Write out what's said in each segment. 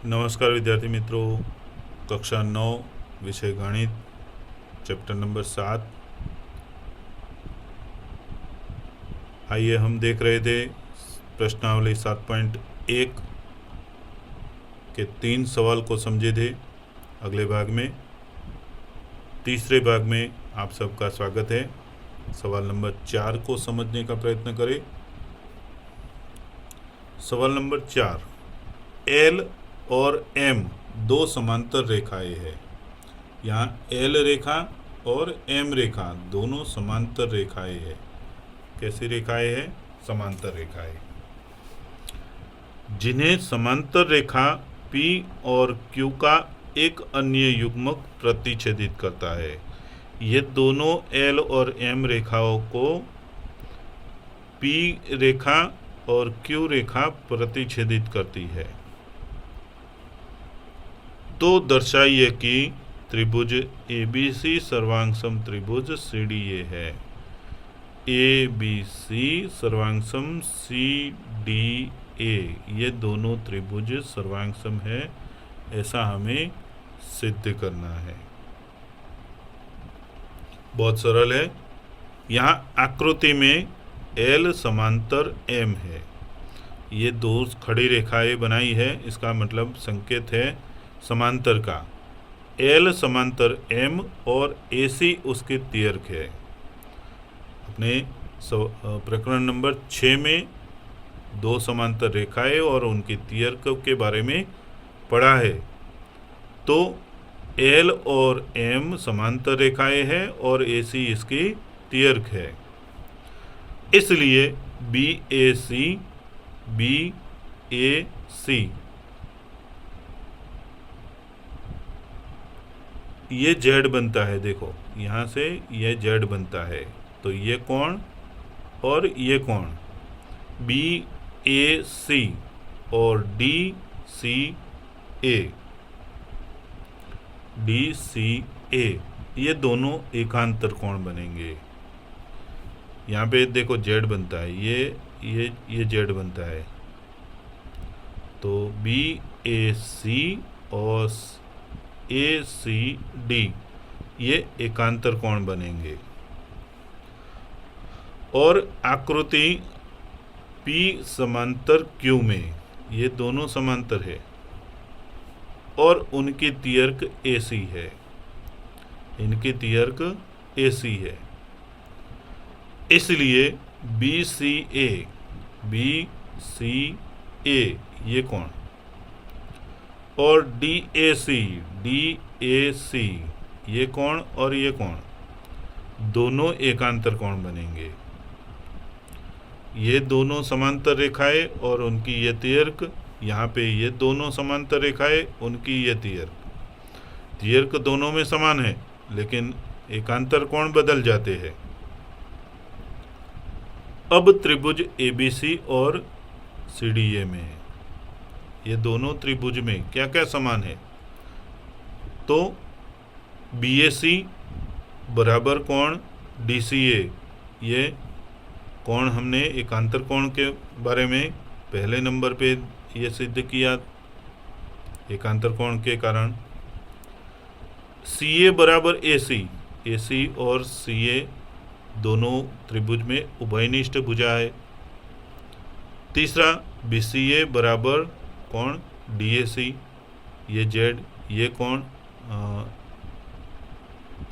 नमस्कार विद्यार्थी मित्रों। कक्षा 9 विषय गणित चैप्टर नंबर 7। आइए हम देख रहे थे प्रश्नावली 7.1 के 3 सवाल को समझे थे। अगले भाग में तीसरे भाग में आप सबका स्वागत है। सवाल नंबर 4 को समझने का प्रयत्न करें। सवाल नंबर 4, एल और एम दो समांतर रेखाएं हैं। यहाँ एल रेखा और एम रेखा दोनों समांतर रेखाएं हैं। कैसी रेखाएं हैं? समांतर रेखाएं, जिन्हें समांतर रेखा P और Q का एक अन्य युग्मक प्रतिच्छेदित करता है। ये दोनों L और M रेखाओं को P रेखा और Q रेखा प्रतिच्छेदित करती है। तो दर्शाइए कि त्रिभुज ABC सर्वांगसम त्रिभुज CDA है। ABC सर्वांगसम CDA ये दोनों त्रिभुज सर्वांगसम है, ऐसा हमें सिद्ध करना है। बहुत सरल है। यहाँ आकृति में L समांतर M है। ये दो खड़ी रेखाएं बनाई है, इसका मतलब संकेत है समांतर का। L समांतर M और AC उसके तियर्क है। अपने प्रकरण नंबर 6 में दो समांतर रेखाएं और उनके तियर्क के बारे में पढ़ा है। तो L और M समांतर रेखाएं हैं और AC इसकी तियर्क है। इसलिए BAC ये जेड बनता है। देखो यहाँ से ये जेड बनता है। तो ये कोण और ये कोण BAC और DCA ये दोनों एकांतर कोण बनेंगे। यहाँ पे देखो जेड बनता है, ये जेड बनता है। तो BAC और ACD ये एकांतर कोण बनेंगे। और आकृति P समांतर Q में ये दोनों समांतर है और उनकी तियर्क AC है। इनकी तियर्क AC है। इसलिए BCA ये कोण और DAC ये कोण और ये कोण दोनों एकांतर कोण बनेंगे। ये दोनों समांतर रेखाएं और उनकी ये तियर्क, यहाँ पे ये दोनों समांतर रेखाएं, उनकी ये तियर्क दोनों में समान है, लेकिन एकांतर कोण बदल जाते हैं। अब त्रिभुज ABC और CDA में है। ये दोनों त्रिभुज में क्या क्या समान है? तो BAC बराबर कोण DCA, ये कोण हमने एकांतर कोण के बारे में पहले नंबर पे ये सिद्ध किया एकांतर कोण के कारण। CA बराबर AC और CA दोनों त्रिभुज में उभयनिष्ठ भुजा है। तीसरा BCA बराबर कोण DAC, ये जेड, ये कोण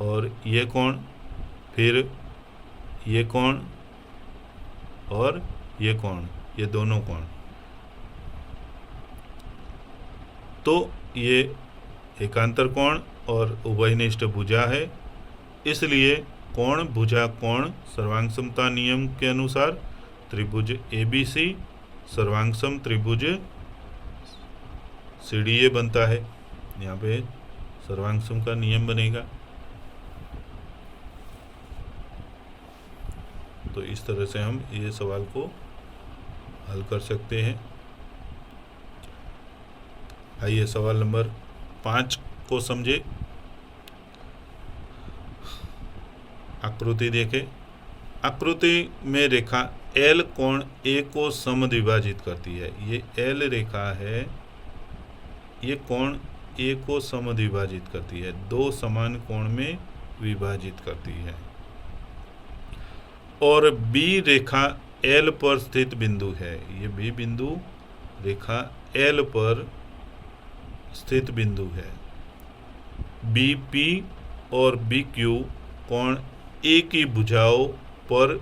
और ये कोण, फिर ये कोण और ये कोण, ये दोनों कोण। तो ये एकांतर कोण और उभयनिष्ठ भुजा है। इसलिए कोण भुजा कोण सर्वांगसमता नियम के अनुसार त्रिभुज ABC सर्वांगसम त्रिभुज CDA बनता है। यहाँ पे सर्वांगसम का नियम बनेगा। तो इस तरह से हम ये सवाल को हल कर सकते हैं। आइए सवाल नंबर 5 को समझे। आकृति देखें। आकृति में रेखा L कोण A को समद्विभाजित करती है। ये L रेखा है, ये कोण ए को समद्विभाजित करती है, दो समान कोण में विभाजित करती है। और बी रेखा एल पर स्थित बिंदु है, ये बी बिंदु रेखा एल पर स्थित बिंदु है। बी पी और बी क्यू कोण ए की भुजाओं पर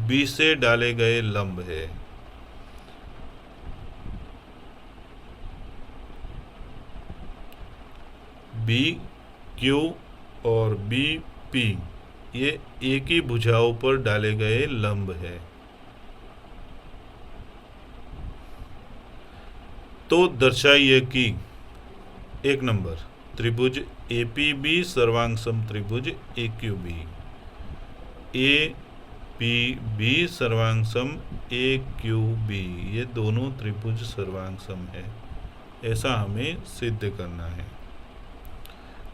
बी से डाले गए लंब है। बी क्यू और बी पी ये ए की भुजाओं पर डाले गए लंब है। तो दर्शाइए कि 1 नंबर त्रिभुज APB सर्वांग सम त्रिभुज AQB, APB सर्वांग सम AQB, ये दोनों त्रिभुज सर्वांग सम है, ऐसा हमें सिद्ध करना है।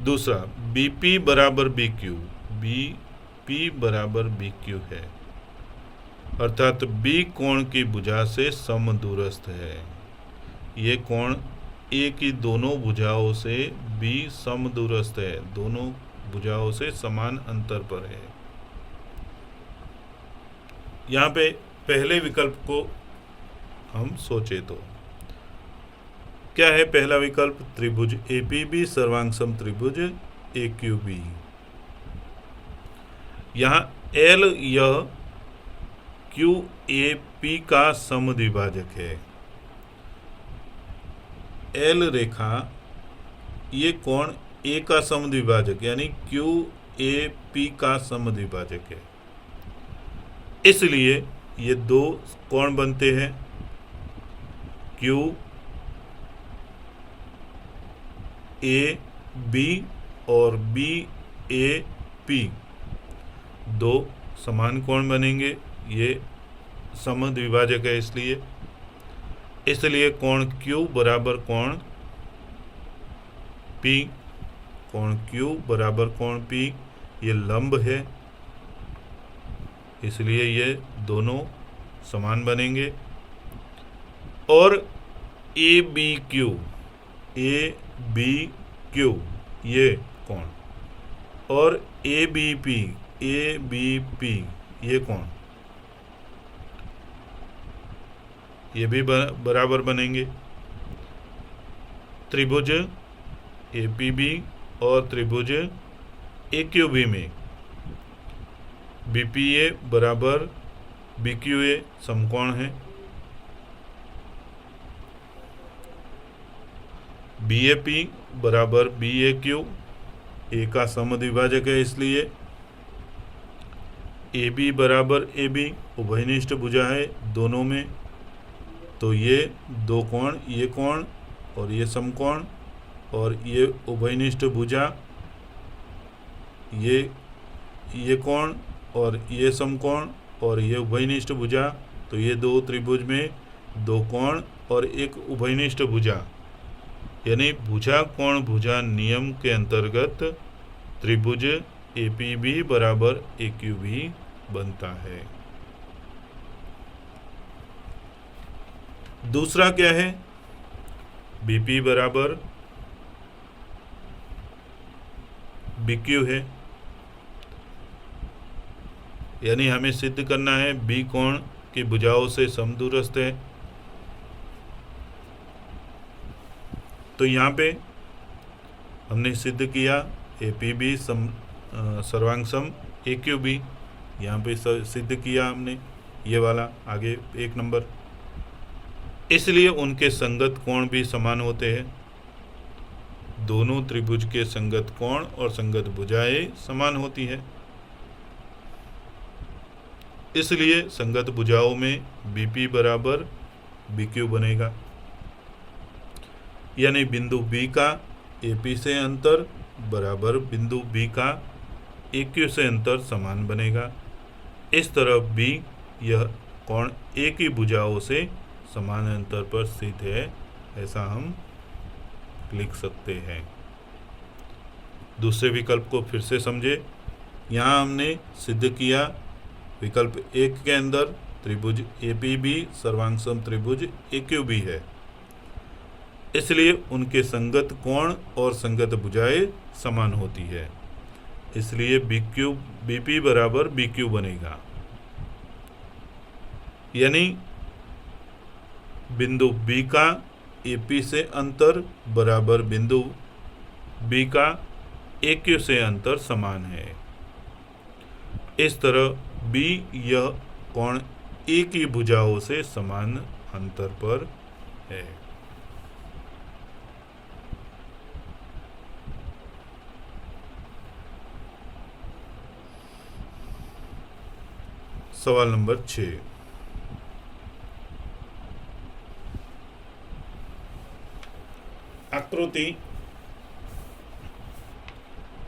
दूसरा, BP बराबर BQ, BP बराबर BQ है, अर्थात B कोण की भुजा से समदूरस्थ है। ये कोण ए की दोनों भुजाओं से B समदूरस्थ है, दोनों भुजाओं से समान अंतर पर है। यहाँ पे पहले विकल्प को हम सोचे तो क्या है पहला विकल्प? त्रिभुज APB सर्वांग सम त्रिभुज AQB। यहाँ L यह QAP का समद्विभाजक है। L रेखा ये कोण A का समद्विभाजक यानी QAP का समद्विभाजक है, इसलिए ये दो कोण बनते हैं QAB और BAP, दो समान कोण बनेंगे, ये समद्विभाजक है, इसलिए कोण Q बराबर कोण P, कोण Q बराबर कोण P ये लंब है, इसलिए ये दोनों समान बनेंगे। और ABQ ये कोण और ABP ये कोण ये भी बराबर बनेंगे। त्रिभुज APB और त्रिभुज AQB में BPA बराबर BQA समकोण है, BAP बराबर BAQ A का समद्विभाजक है, इसलिए AB बराबर AB उभयनिष्ठ भुजा है दोनों में, तो ये दो कोण, ये कोण और ये समकोण और ये उभयनिष्ठ भुजा, ये कोण और ये समकोण और ये उभयनिष्ठ भुजा, तो ये दो त्रिभुज में दो कोण और एक उभयनिष्ठ भुजा, यानी भुजा कोण भुजा नियम के अंतर्गत त्रिभुज APB बराबर AQB बनता है। दूसरा क्या है? BP बराबर BQ है, यानी हमें सिद्ध करना है B कोण की भुजाओं से समदूरस्थ है। तो यहाँ पे हमने सिद्ध किया APB सर्वांग सम AQB, यहाँ पे सिद्ध किया हमने ये वाला, आगे 1 नंबर, इसलिए उनके संगत कोण भी समान होते हैं। दोनों त्रिभुज के संगत कोण और संगत भुजाएं समान होती है, इसलिए संगत भुजाओं में BP बराबर BQ बनेगा, यानी बिंदु B का AP से अंतर बराबर बिंदु B का AQ से अंतर समान बनेगा। इस तरह B यह कोण A की भुजाओं से समान अंतर पर स्थित है, ऐसा हम लिख सकते हैं। दूसरे विकल्प को फिर से समझे। यहाँ हमने सिद्ध किया विकल्प 1 के अंदर त्रिभुज APB सर्वांग सम त्रिभुज AQB है। इसलिए उनके संगत कोण और संगत भुजाएं समान होती है, इसलिए बीपी बराबर BQ बनेगा। यानी बिंदु B का AP से अंतर बराबर बिंदु B का AQ से अंतर समान है। इस तरह B यह कोण A की भुजाओं से समान अंतर पर है। सवाल नंबर 6। आकृति,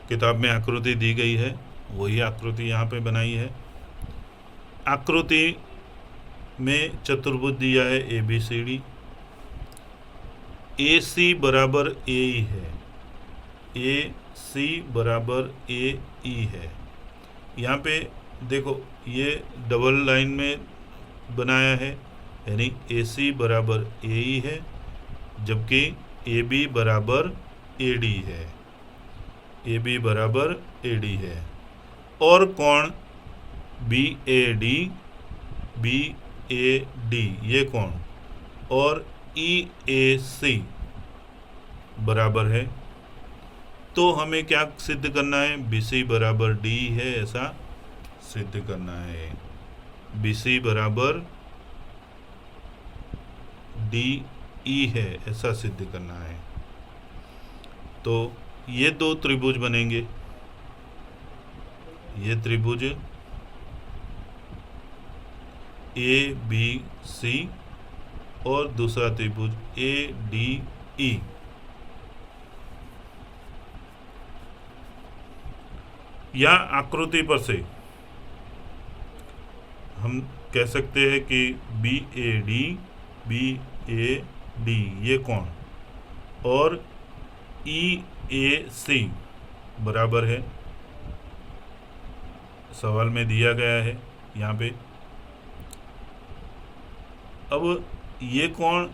किताब में आकृति दी गई है, वही आकृति यहाँ पे बनाई है। आकृति में चतुर्भुज दिया है ABCD, AC बराबर AE है, AC बराबर AE है। यहाँ पे देखो ये डबल लाइन में बनाया है, यानी AC बराबर AE है, जबकि AB बराबर AD है, AB बराबर AD है। और कोण BAD ये कोण और EAC बराबर है। तो हमें क्या सिद्ध करना है? BC बराबर D है, ऐसा सिद्ध करना है। BC बराबर DE है, ऐसा सिद्ध करना है। तो ये दो त्रिभुज बनेंगे, ये त्रिभुज ABC और दूसरा त्रिभुज ADE। या आकृति पर से हम कह सकते हैं कि BAD ये कोण और EAC बराबर है, सवाल में दिया गया है यहाँ पे। अब ये कोण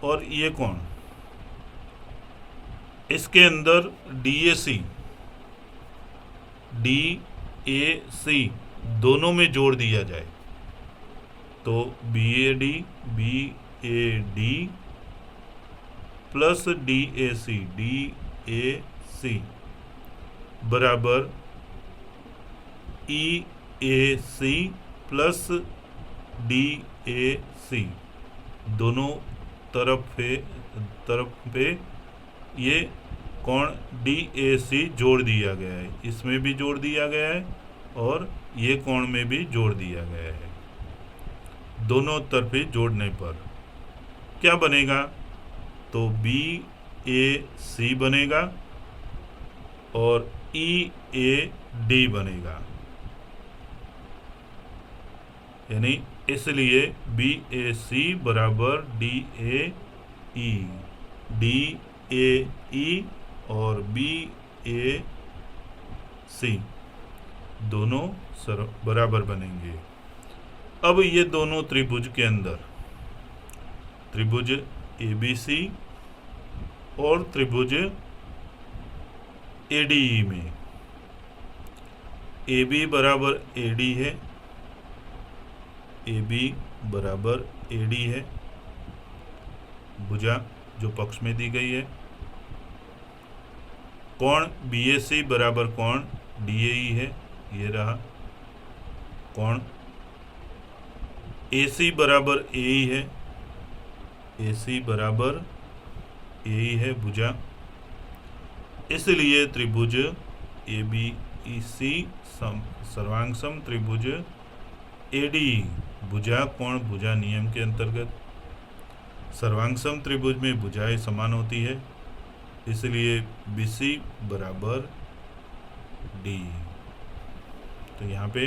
और ये कोण, इसके अंदर DAC दोनों में जोड़ दिया जाए तो BAD प्लस DAC बराबर EAC प्लस DAC। दोनों तरफ पे ये कोण DAC जोड़ दिया गया है, इसमें भी जोड़ दिया गया है और ये कोण में भी जोड़ दिया गया है। दोनों तरफे जोड़ने पर क्या बनेगा? तो BAC बनेगा और EAD बनेगा। यानी इसलिए BAC बराबर DAE और BAC दोनों बराबर बनेंगे। अब ये दोनों त्रिभुज के अंदर, त्रिभुज ABC और त्रिभुज ADE में AB बराबर AD है, AB बराबर AD है, भुजा जो पक्ष में दी गई है। कोण BAC बराबर कोण DAE है, ये रहा कोण। AC बराबर AE है, AC बराबर AE है भुजा। इसलिए त्रिभुज ABC सर्वांग सम त्रिभुज ADE भुजा कोण भुजा नियम के अंतर्गत सर्वांग सम त्रिभुज में भुजाएं समान होती है, इसलिए BC बराबर D। तो यहाँ पे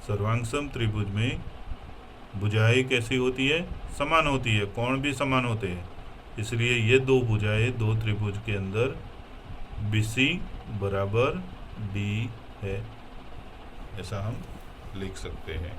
सर्वांग सम त्रिभुज में भुजाएं कैसी होती है? समान होती है, कोण भी समान होते हैं, इसलिए ये दो भुजाएं दो त्रिभुज के अंदर BC बराबर D है, ऐसा हम लिख सकते हैं।